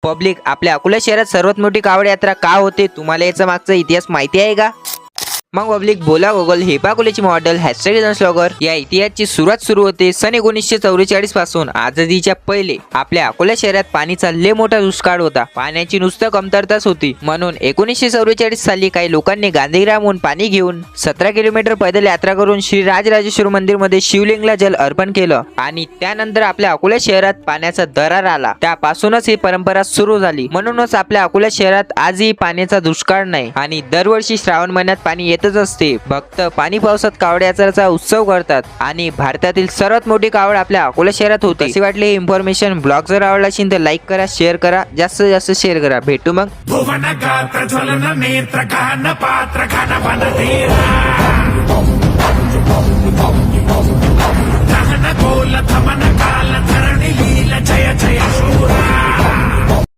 Public, आपल्या अकोला शहरात सर्वात मोठी कावड यात्रा का होते? तुम्हाला याचा मागचा इतिहास माहिती आहे का? मग पब्लिक बोला गुगल, हे अकोल्याची मॉडेल #स्लॉगर या इतिहासाची सुरू होते सन 1944 पासून. आझादीच्या पहिले आपल्या अकोला शहरात पाणीचा लय मोठा दुष्काळ होता. पाण्याची नुसतं कमतरताच होती. म्हणून 1944 साली काही लोकांनी गांधीग्रामहून पाणी घेऊन 17 किलोमीटर पैदल यात्रा करून श्री राजराजेश्वर मंदिर मध्ये शिवलिंगला जल अर्पण केलं आणि त्यानंतर आपल्या अकोला शहरात पाण्याचा दरार आला. त्यापासूनच ही परंपरा सुरू झाली. म्हणूनच आपल्या अकोला शहरात आजही पाण्याचा दुष्काळ नाही आणि दरवर्षी श्रावण महिन्यात पाणी येतच असते. भक्त पाणी पावसात कावड यात्रेचा उत्सव करतात आणि भारतातील सर्वात मोठी कावड आपल्या अकोला शहरात होते. कशी वाटली ही इन्फॉर्मेशन? ब्लॉग जर आवडला असेल तर लाईक करा, शेअर करा, जास्तीत जास्त शेअर करा. भेटू मग. भुवन गात्र ज्वलन नेत्र गान पात्र घन बन धीरा दहन गोल धमन काल धरणि लील जय जय शूरा.